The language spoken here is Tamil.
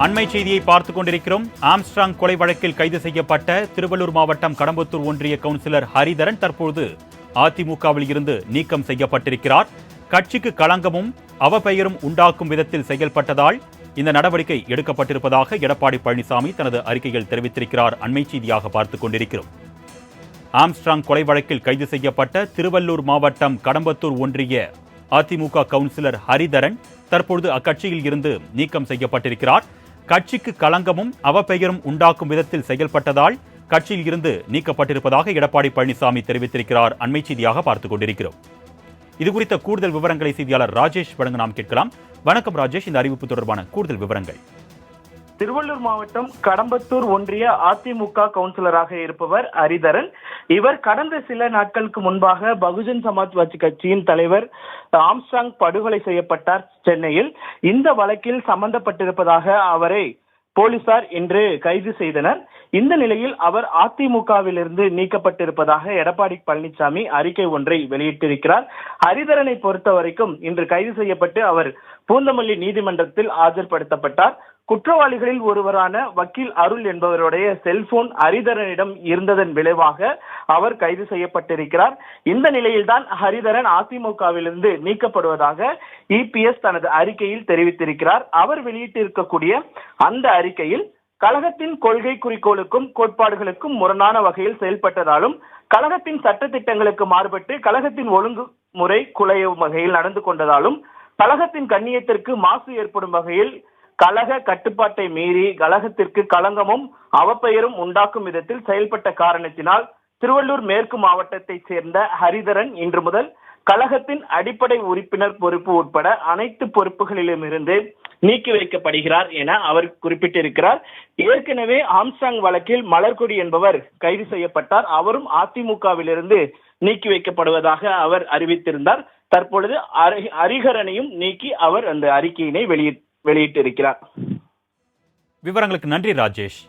அண்மை செய்தியை பார்த்துக் கொண்டிருக்கிறோம். ஆம்ஸ்ட்ராங் கொலை வழக்கில் கைது செய்யப்பட்ட திருவள்ளூர் மாவட்டம் கடம்பத்தூர் ஒன்றிய கவுன்சிலர் ஹரிதரன் தற்போது அதிமுகவில் இருந்து நீக்கம் செய்யப்பட்டிருக்கிறார். கட்சிக்கு களங்கமும் அவப்பெயரும் உண்டாக்கும் விதத்தில் செயல்பட்டதால் இந்த நடவடிக்கை எடுக்கப்பட்டிருப்பதாக எடப்பாடி பழனிசாமி தனது அறிக்கையில் தெரிவித்திருக்கிறார். அண்மை செய்தியாக பார்த்துக் கொண்டிருக்கிறோம். ஆம்ஸ்ட்ராங் கொலை வழக்கில் கைது செய்யப்பட்ட திருவள்ளூர் மாவட்டம் கடம்பத்தூர் ஒன்றிய அதிமுக கவுன்சிலர் ஹரிதரன் தற்பொழுது அக்கட்சியில் இருந்து நீக்கம் செய்யப்பட்டிருக்கிறார். கட்சிக்கு களங்கமும் அவப்பெயரும் உண்டாக்கும் விதத்தில் செயல்பட்டதால் கட்சியில் இருந்து நீக்கப்பட்டிருப்பதாக எடப்பாடி பழனிசாமி தெரிவித்திருக்கிறார். அண்மை செய்தியாக பார்த்துக் கொண்டிருக்கிறோம். இதுகுறித்த கூடுதல் விவரங்களை செய்தியாளர் ராஜேஷ் வழங்க நாம் கேட்கலாம். வணக்கம் ராஜேஷ், இந்த அறிவிப்பு தொடர்பான கூடுதல் விவரங்கள். திருவள்ளூர் மாவட்டம் கடம்பத்தூர் ஒன்றிய அதிமுக கவுன்சிலராக இருப்பவர் ஹரிதரன். இவர் கடந்த சில நாட்களுக்கு முன்பாக பகுஜன் சமாஜ்வாதி கட்சியின் தலைவர் ஆம்ஸ்ட்ராங் படுகொலை செய்யப்பட்டார் சென்னையில். இந்த வழக்கில் சம்பந்தப்பட்டிருப்பதாக அவரை போலீசார் இன்று கைது செய்தனர். இந்த நிலையில் அவர் அதிமுகவிலிருந்து நீக்கப்பட்டிருப்பதாக எடப்பாடி பழனிசாமி அறிக்கை ஒன்றை வெளியிட்டிருக்கிறார். ஹரிதரனை பொறுத்த வரைக்கும் இன்று கைது செய்யப்பட்டு அவர் பூந்தமல்லி நீதிமன்றத்தில் ஆஜர்படுத்தப்பட்டார். குற்றவாளிகளில் ஒருவரான வக்கீல் அருள் என்பவருடைய செல்போன் ஹரிதரனிடம் இருந்ததன் விளைவாக அவர் கைது செய்யப்பட்டிருக்கிறார். இந்த நிலையில்தான் ஹரிதரன் அதிமுகவிலிருந்து நீக்கப்படுவதாக இபிஎஸ் தனது அறிக்கையில் தெரிவித்திருக்கிறார். அவர் வெளியிட்டிருக்கக்கூடிய அந்த அறிக்கையில் கழகத்தின் கொள்கை குறிக்கோளுக்கும் கோட்பாடுகளுக்கும் முரணான வகையில் செயல்பட்டதாலும் கழகத்தின் சட்ட திட்டங்களுக்கு மாறுபட்டு கழகத்தின் ஒழுங்குமுறை குலையும் வகையில் நடந்து கொண்டதாலும் கழகத்தின் கண்ணியத்திற்கு மாசு ஏற்படும் வகையில் கழக கட்டுப்பாட்டை மீறி கழகத்திற்கு களங்கமும் அவப்பெயரும் உண்டாக்கும் விதத்தில் செயல்பட்ட காரணத்தினால் திருவள்ளூர் மேற்கு மாவட்டத்தைச் சேர்ந்த ஹரிதரன் இன்று முதல் கழகத்தின் அடிப்படை உறுப்பினர் பொறுப்பு உட்பட அனைத்து பொறுப்புகளிலும் இருந்து நீக்கி வைக்கப்படுகிறார் என அவர் குறிப்பிட்டிருக்கிறார். ஏற்கனவே ஆம்ஸ்ட்ராங் வழக்கில் மலர்கொடி என்பவர் கைது செய்யப்பட்டார். அவரும் அதிமுகவிலிருந்து நீக்கி வைக்கப்படுவதாக அவர் அறிவித்திருந்தார். தற்பொழுது ஹரிஹரனையும் நீக்கி அவர் அந்த அறிக்கையினை வெளியிட்டிருக்கிறார். விவரங்களுக்கு நன்றி ராஜேஷ்.